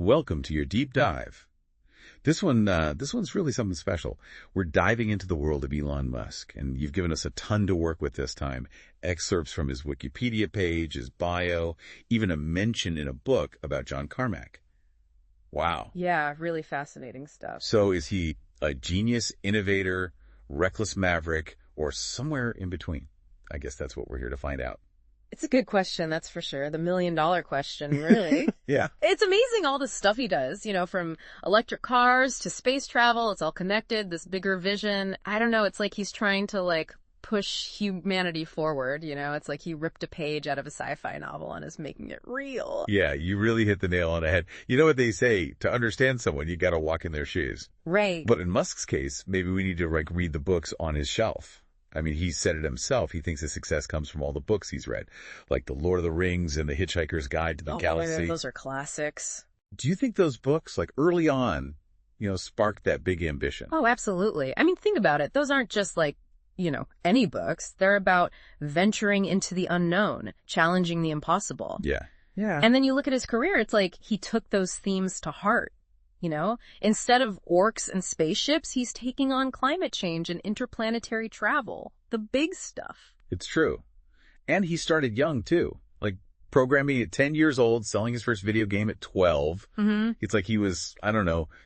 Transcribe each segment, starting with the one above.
Welcome to your deep dive. This one's really something special. We're diving into the world of Elon Musk, and you've given us a ton to work with this time. Excerpts from his Wikipedia page, his bio, even a mention in a book about John Carmack. Wow. Yeah, really fascinating stuff. So is he a genius, innovator, reckless maverick, or somewhere in between? I guess that's what we're here to find out. It's a good question, that's for sure. The million-dollar question, really. Yeah. It's amazing all the stuff he does, from electric cars to space travel. It's all connected, this bigger vision. I don't know, it's like he's trying to, push humanity forward, It's like he ripped a page out of a sci-fi novel and is making it real. Yeah, you really hit the nail on the head. You know what they say, to understand someone, you gotta walk in their shoes. Right. But in Musk's case, maybe we need to, read the books on his shelf. I mean, he said it himself. He thinks his success comes from all the books he's read, like The Lord of the Rings and The Hitchhiker's Guide to the Galaxy. Those are classics. Do you think those books, early on, sparked that big ambition? Oh, absolutely. I mean, think about it. Those aren't just any books. They're about venturing into the unknown, challenging the impossible. Yeah. Yeah. And then you look at his career, it's like he took those themes to heart. Instead of orcs and spaceships, he's taking on climate change and interplanetary travel. The big stuff. It's true. And he started young, too. Programming at 10 years old, selling his first video game at 12. Mm-hmm. It's like he was,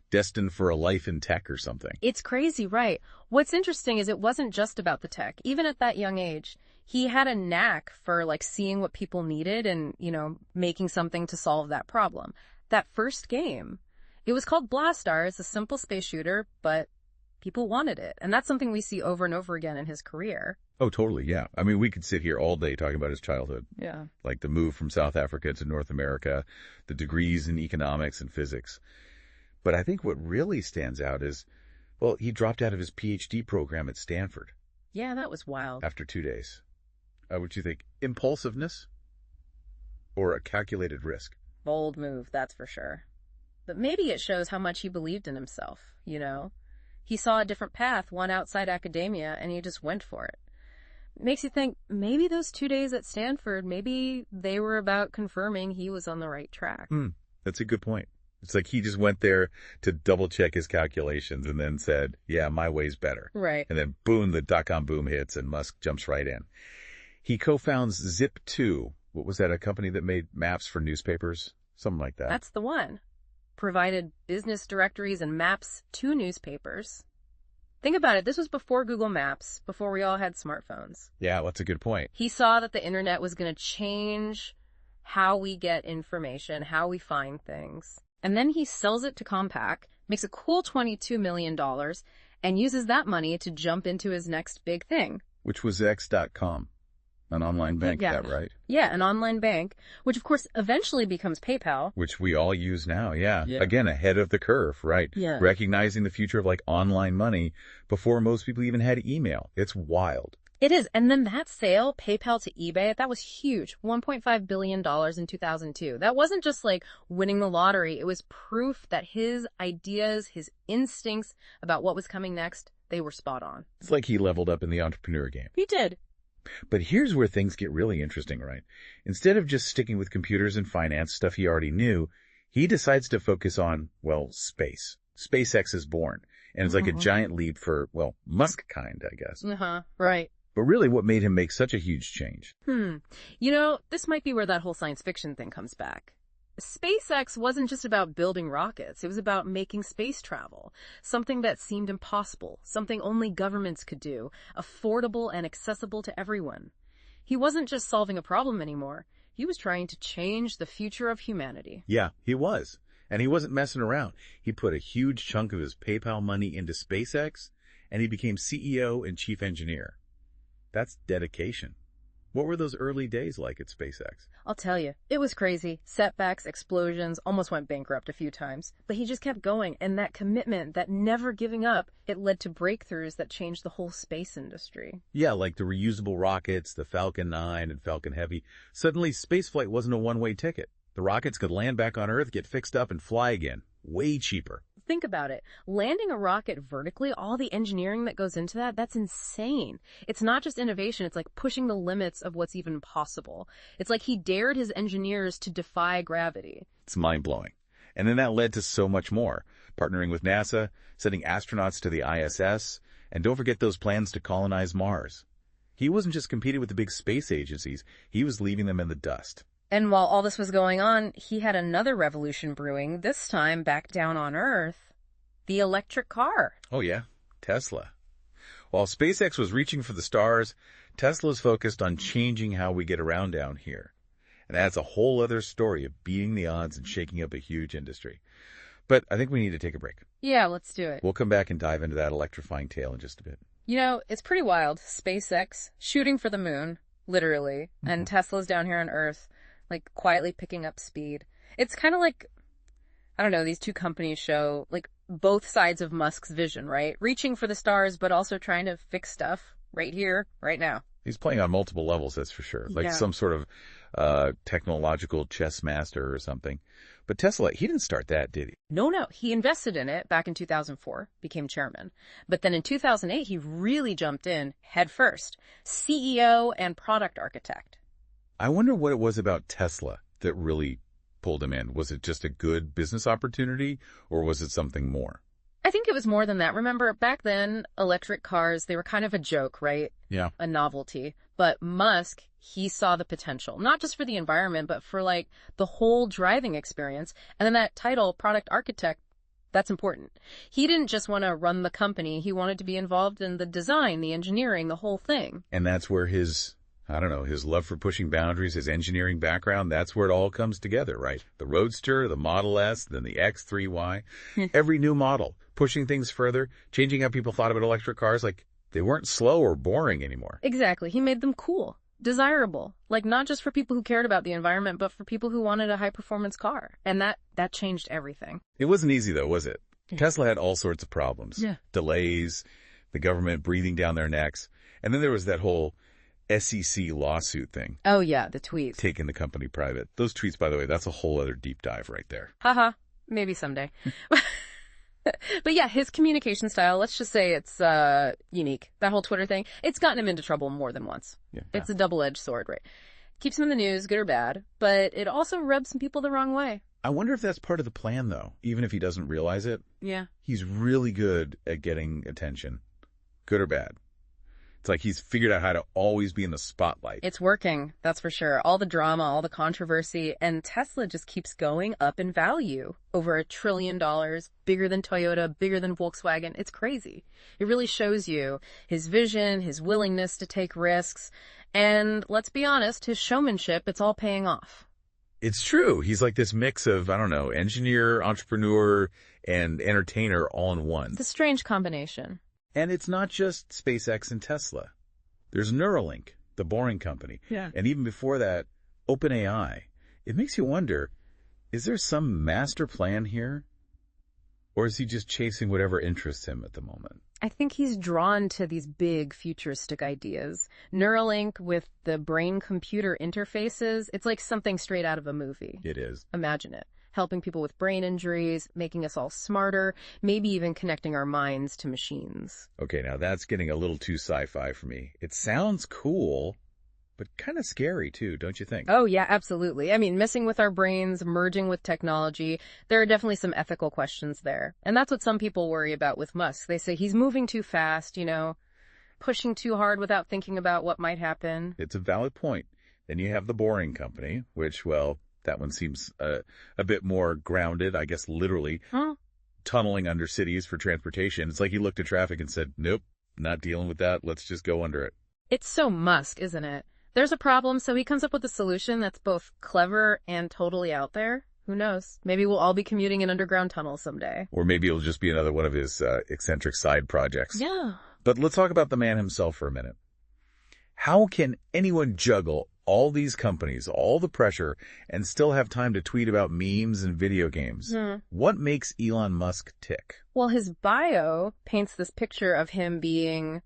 destined for a life in tech or something. It's crazy, right? What's interesting is it wasn't just about the tech. Even at that young age, he had a knack for, seeing what people needed and, making something to solve that problem. That first game, it was called Blastar. It's a simple space shooter, but people wanted it. And that's something we see over and over again in his career. Oh, totally, yeah. I mean, we could sit here all day talking about his childhood. Yeah. Like the move from South Africa to North America, the degrees in economics and physics. But I think what really stands out is, he dropped out of his PhD program at Stanford. Yeah, that was wild. After 2 days. What do you think? Impulsiveness? Or a calculated risk? Bold move, that's for sure. But maybe it shows how much he believed in himself, He saw a different path, one outside academia, and he just went for it. Makes you think maybe those 2 days at Stanford, maybe they were about confirming he was on the right track. That's a good point. It's like he just went there to double check his calculations and then said, yeah, my way's better. Right. And then boom, the dot-com boom hits and Musk jumps right in. He co-founds Zip2. What was that, a company that made maps for newspapers? Something like that. That's the one. Provided business directories and maps to newspapers. Think about it. This was before Google Maps, before we all had smartphones. Yeah, that's a good point. He saw that the internet was going to change how we get information, how we find things. And then he sells it to Compaq, makes a cool $22 million, and uses that money to jump into his next big thing. Which was X.com. An online bank, yeah. Is that right? Yeah, an online bank, which of course eventually becomes PayPal. Which we all use now, yeah. Again, ahead of the curve, right? Yeah. Recognizing the future of online money before most people even had email. It's wild. It is. And then that sale, PayPal to eBay, that was huge. $1.5 billion in 2002. That wasn't just winning the lottery. It was proof that his ideas, his instincts about what was coming next, they were spot on. It's like he leveled up in the entrepreneur game. He did. But here's where things get really interesting, right? Instead of just sticking with computers and finance, stuff he already knew, he decides to focus on, space. SpaceX is born. And it's like a giant leap for, Musk kind, I guess. Right. But really, what made him make such a huge change? This might be where that whole science fiction thing comes back. SpaceX wasn't just about building rockets. It was about making space travel, something that seemed impossible, something only governments could do, affordable and accessible to everyone. He wasn't just solving a problem anymore. He was trying to change the future of humanity. Yeah, he was. And he wasn't messing around. He put a huge chunk of his PayPal money into SpaceX, and he became CEO and chief engineer. That's dedication. What were those early days like at SpaceX? I'll tell you, it was crazy. Setbacks, explosions, almost went bankrupt a few times. But he just kept going, and that commitment, that never giving up, it led to breakthroughs that changed the whole space industry. Yeah, like the reusable rockets, the Falcon 9 and Falcon Heavy. Suddenly, spaceflight wasn't a one-way ticket. The rockets could land back on Earth, get fixed up, and fly again. Way cheaper. Think about it. Landing a rocket vertically, all the engineering that goes into that, that's insane. It's not just innovation, it's like pushing the limits of what's even possible. It's like he dared his engineers to defy gravity. It's mind-blowing. And then that led to so much more, partnering with NASA, sending astronauts to the ISS, and don't forget those plans to colonize Mars. He wasn't just competing with the big space agencies, he was leaving them in the dust. And while all this was going on, he had another revolution brewing, this time back down on Earth. The electric car. Oh yeah, Tesla. While SpaceX was reaching for the stars, Tesla's focused on changing how we get around down here. And that's a whole other story of beating the odds and shaking up a huge industry. But I think we need to take a break. Yeah, let's do it. We'll come back and dive into that electrifying tale in just a bit. You know, it's pretty wild. SpaceX shooting for the moon, literally, and Tesla's down here on Earth, like quietly picking up speed. It's kind of like, I don't know, these two companies show like both sides of Musk's vision, right? Reaching for the stars, but also trying to fix stuff right here, right now. He's playing on multiple levels, that's for sure. Like some sort of technological chess master or something. But Tesla, he didn't start that, did he? No. He invested in it back in 2004, became chairman. But then in 2008, he really jumped in head first, CEO and product architect. I wonder what it was about Tesla that really pulled him in. Was it just a good business opportunity, or was it something more? I think it was more than that. Remember, back then, electric cars, they were kind of a joke, right? Yeah. A novelty. But Musk, he saw the potential, not just for the environment, but for like the whole driving experience. And then that title, product architect, that's important. He didn't just want to run the company. He wanted to be involved in the design, the engineering, the whole thing. And that's where his love for pushing boundaries, his engineering background, that's where it all comes together, right? The Roadster, the Model S, then the X3Y, every new model, pushing things further, changing how people thought about electric cars, like they weren't slow or boring anymore. Exactly. He made them cool, desirable, like not just for people who cared about the environment, but for people who wanted a high-performance car. And that changed everything. It wasn't easy, though, was it? Tesla had all sorts of problems. Yeah. Delays, the government breathing down their necks. And then there was that whole SEC lawsuit thing. Oh, yeah, the tweets. Taking the company private. Those tweets, by the way, that's a whole other deep dive right there. Haha, maybe someday. But yeah, his communication style, let's just say it's unique. That whole Twitter thing, it's gotten him into trouble more than once. Yeah. It's a double-edged sword, right? Keeps him in the news, good or bad, but it also rubs some people the wrong way. I wonder if that's part of the plan, though, even if he doesn't realize it. Yeah. He's really good at getting attention, good or bad. It's like he's figured out how to always be in the spotlight. It's working, that's for sure. All the drama, all the controversy, and Tesla just keeps going up in value. Over $1 trillion, bigger than Toyota, bigger than Volkswagen. It's crazy. It really shows you his vision, his willingness to take risks, and let's be honest, his showmanship, it's all paying off. It's true. He's like this mix of, engineer, entrepreneur, and entertainer all in one. It's a strange combination. And it's not just SpaceX and Tesla. There's Neuralink, the Boring Company. Yeah. And even before that, OpenAI. It makes you wonder, is there some master plan here? Or is he just chasing whatever interests him at the moment? I think he's drawn to these big futuristic ideas. Neuralink with the brain-computer interfaces, it's like something straight out of a movie. It is. Imagine it. Helping people with brain injuries, making us all smarter, maybe even connecting our minds to machines. Okay, now that's getting a little too sci-fi for me. It sounds cool, but kind of scary too, don't you think? Oh, yeah, absolutely. I mean, messing with our brains, merging with technology, there are definitely some ethical questions there. And that's what some people worry about with Musk. They say he's moving too fast, pushing too hard without thinking about what might happen. It's a valid point. Then you have the Boring Company, which, well, that one seems a bit more grounded, I guess literally, tunneling under cities for transportation. It's like he looked at traffic and said, nope, not dealing with that. Let's just go under it. It's so Musk, isn't it? There's a problem, so he comes up with a solution that's both clever and totally out there. Who knows? Maybe we'll all be commuting in underground tunnels someday. Or maybe it'll just be another one of his eccentric side projects. Yeah. But let's talk about the man himself for a minute. How can anyone juggle all these companies, all the pressure, and still have time to tweet about memes and video games? What makes Elon Musk tick? Well, his bio paints this picture of him being,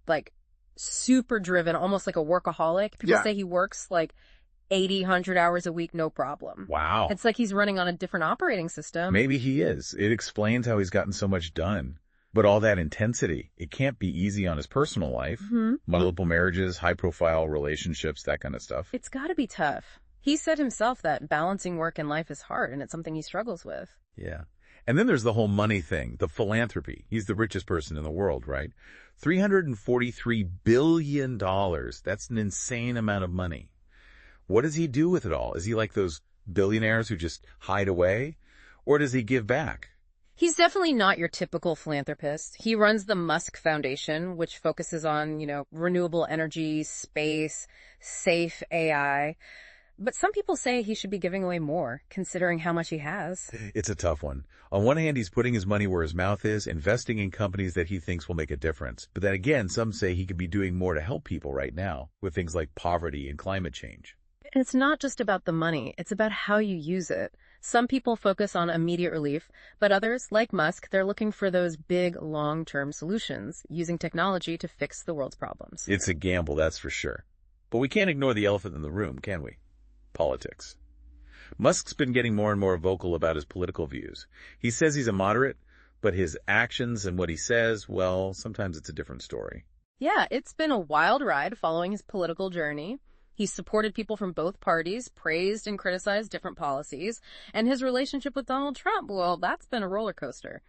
like, super driven, almost like a workaholic. People say he works, like, 80, 100 hours a week, no problem. Wow. It's like he's running on a different operating system. Maybe he is. It explains how he's gotten so much done. But all that intensity, it can't be easy on his personal life. Multiple marriages, high-profile relationships, that kind of stuff. It's got to be tough. He said himself that balancing work and life is hard, and it's something he struggles with. Yeah. And then there's the whole money thing, the philanthropy. He's the richest person in the world, right? $343 billion. That's an insane amount of money. What does he do with it all? Is he like those billionaires who just hide away? Or does he give back? He's definitely not your typical philanthropist. He runs the Musk Foundation, which focuses on, renewable energy, space, safe AI. But some people say he should be giving away more, considering how much he has. It's a tough one. On one hand, he's putting his money where his mouth is, investing in companies that he thinks will make a difference. But then again, some say he could be doing more to help people right now with things like poverty and climate change. It's not just about the money. It's about how you use it. Some people focus on immediate relief, but others, like Musk, they're looking for those big, long-term solutions, using technology to fix the world's problems. It's a gamble, that's for sure. But we can't ignore the elephant in the room, can we? Politics. Musk's been getting more and more vocal about his political views. He says he's a moderate, but his actions and what he says, well, sometimes it's a different story. Yeah, it's been a wild ride following his political journey. He's supported people from both parties, praised and criticized different policies, and his relationship with Donald Trump, well, that's been a roller coaster.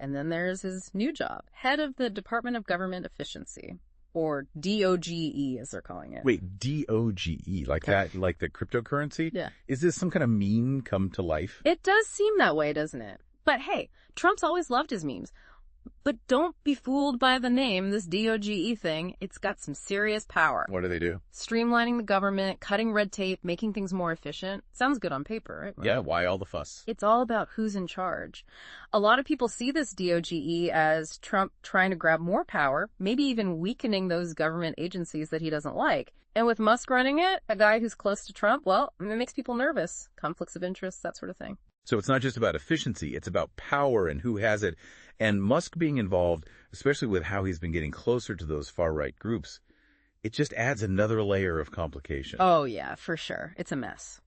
And then there's his new job, head of the Department of Government Efficiency, or DOGE, as they're calling it. Wait, DOGE, like that, like the cryptocurrency? Yeah. Is this some kind of meme come to life? It does seem that way, doesn't it? But hey, Trump's always loved his memes. But don't be fooled by the name, this DOGE thing. It's got some serious power. What do they do? Streamlining the government, cutting red tape, making things more efficient. Sounds good on paper, right? Yeah, why all the fuss? It's all about who's in charge. A lot of people see this DOGE as Trump trying to grab more power, maybe even weakening those government agencies that he doesn't like. And with Musk running it, a guy who's close to Trump, well, it makes people nervous. Conflicts of interest, that sort of thing. So it's not just about efficiency, it's about power and who has it. And Musk being involved, especially with how he's been getting closer to those far-right groups, it just adds another layer of complication. Oh, yeah, for sure. It's a mess.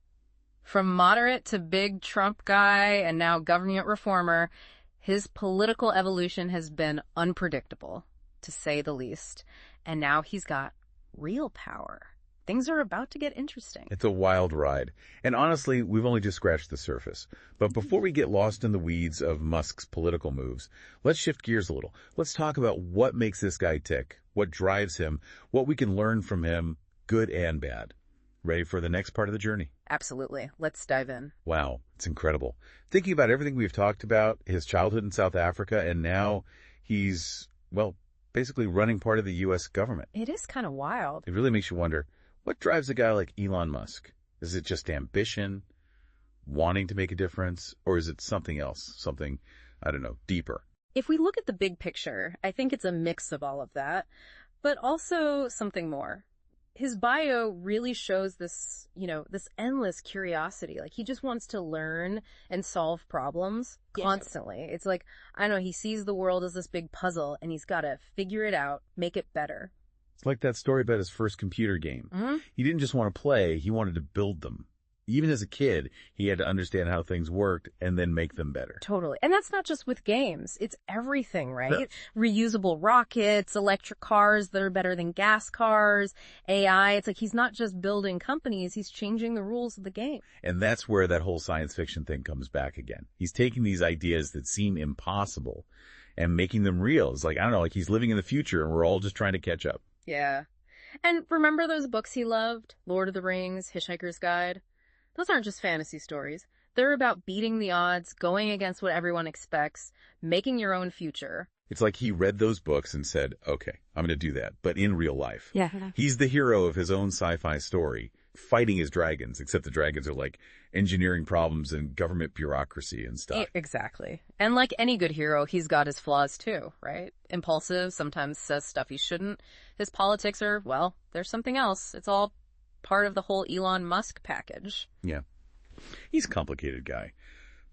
From moderate to big Trump guy and now government reformer, his political evolution has been unpredictable, to say the least. And now he's got real power. Things are about to get interesting. It's a wild ride. And honestly, we've only just scratched the surface. But before we get lost in the weeds of Musk's political moves, let's shift gears a little. Let's talk about what makes this guy tick, what drives him, what we can learn from him, good and bad. Ready for the next part of the journey? Absolutely. Let's dive in. Wow, it's incredible. Thinking about everything we've talked about, his childhood in South Africa, and now he's, well, basically running part of the U.S. government. It is kind of wild. It really makes you wonder, what drives a guy like Elon Musk? Is it just ambition, wanting to make a difference, or is it something else, something, I don't know, deeper? If we look at the big picture, I think it's a mix of all of that, but also something more. His bio really shows this, this endless curiosity. Like, he just wants to learn and solve problems constantly. It's like, I don't know, he sees the world as this big puzzle, and he's got to figure it out, make it better. It's like that story about his first computer game. Mm-hmm. He didn't just want to play, he wanted to build them. Even as a kid, he had to understand how things worked and then make them better. Totally. And that's not just with games. It's everything, right? Sure. Reusable rockets, electric cars that are better than gas cars, AI. It's like he's not just building companies, he's changing the rules of the game. And that's where that whole science fiction thing comes back again. He's taking these ideas that seem impossible and making them real. It's like, I don't know, like he's living in the future and we're all just trying to catch up. Yeah. And remember those books he loved? Lord of the Rings, Hitchhiker's Guide? Those aren't just fantasy stories. They're about beating the odds, going against what everyone expects, making your own future. It's like he read those books and said, okay, I'm going to do that, but in real life. Yeah. He's the hero of his own sci-fi story, fighting his dragons, except the dragons are like engineering problems and government bureaucracy and stuff. Exactly. And like any good hero, he's got his flaws too, right? Impulsive, sometimes says stuff he shouldn't. His politics are, well, there's something else. It's all part of the whole Elon Musk package. Yeah. He's a complicated guy.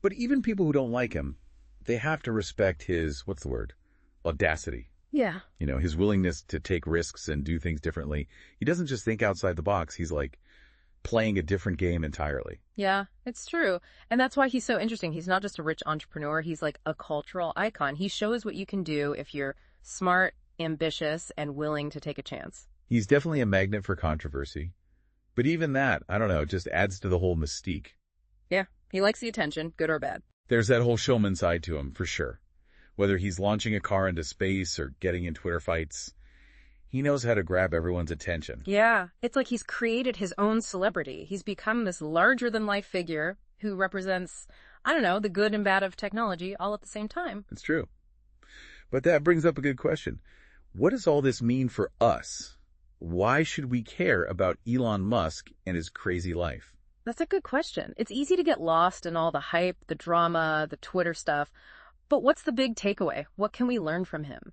But even people who don't like him, they have to respect his, what's the word? Audacity. Yeah. His willingness to take risks and do things differently. He doesn't just think outside the box. He's like playing a different game entirely. Yeah, it's true. And that's why he's so interesting. He's not just a rich entrepreneur. He's like a cultural icon. He shows what you can do if you're smart, ambitious, and willing to take a chance. He's definitely a magnet for controversy. But even that, I don't know, just adds to the whole mystique. Yeah, he likes the attention, good or bad. There's that whole showman side to him, for sure. Whether he's launching a car into space or getting in Twitter fights, he knows how to grab everyone's attention. Yeah, it's like he's created his own celebrity. He's become this larger-than-life figure who represents, I don't know, the good and bad of technology all at the same time. It's true. But that brings up a good question. What does all this mean for us? Why should we care about Elon Musk and his crazy life? That's a good question. It's easy to get lost in all the hype, the drama, the Twitter stuff. But what's the big takeaway? What can we learn from him?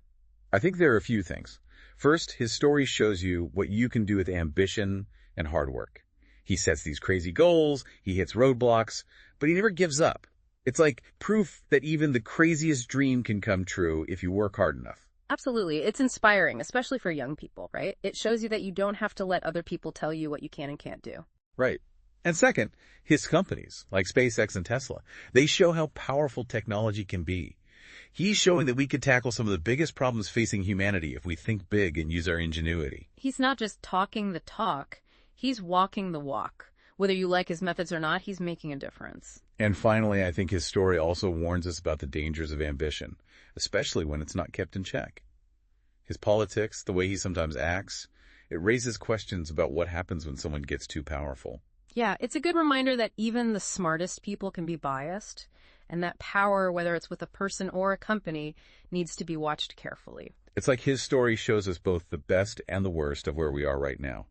I think there are a few things. First, his story shows you what you can do with ambition and hard work. He sets these crazy goals, he hits roadblocks, but he never gives up. It's like proof that even the craziest dream can come true if you work hard enough. Absolutely. It's inspiring, especially for young people, right? It shows you that you don't have to let other people tell you what you can and can't do. Right. And second, his companies, like SpaceX and Tesla, they show how powerful technology can be. He's showing that we could tackle some of the biggest problems facing humanity if we think big and use our ingenuity. He's not just talking the talk, he's walking the walk. Whether you like his methods or not, he's making a difference. And finally, I think his story also warns us about the dangers of ambition, especially when it's not kept in check. His politics, the way he sometimes acts, it raises questions about what happens when someone gets too powerful. Yeah, it's a good reminder that even the smartest people can be biased, and that power, whether it's with a person or a company, needs to be watched carefully. It's like his story shows us both the best and the worst of where we are right now.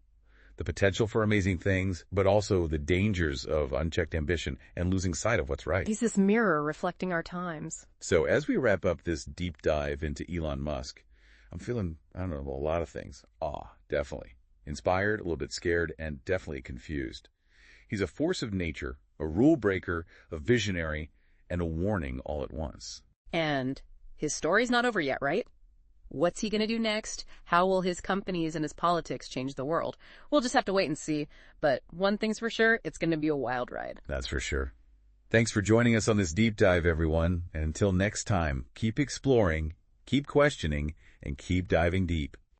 The potential for amazing things, but also the dangers of unchecked ambition and losing sight of what's right. He's this mirror reflecting our times. So as we wrap up this deep dive into Elon Musk, I'm feeling, I don't know, a lot of things. Awe, definitely. Inspired, a little bit scared, and definitely confused. He's a force of nature, a rule breaker, a visionary, and a warning all at once. And his story's not over yet, right? What's he going to do next? How will his companies and his politics change the world? We'll just have to wait and see. But one thing's for sure, it's going to be a wild ride. That's for sure. Thanks for joining us on this deep dive, everyone. And until next time, keep exploring, keep questioning, and keep diving deep.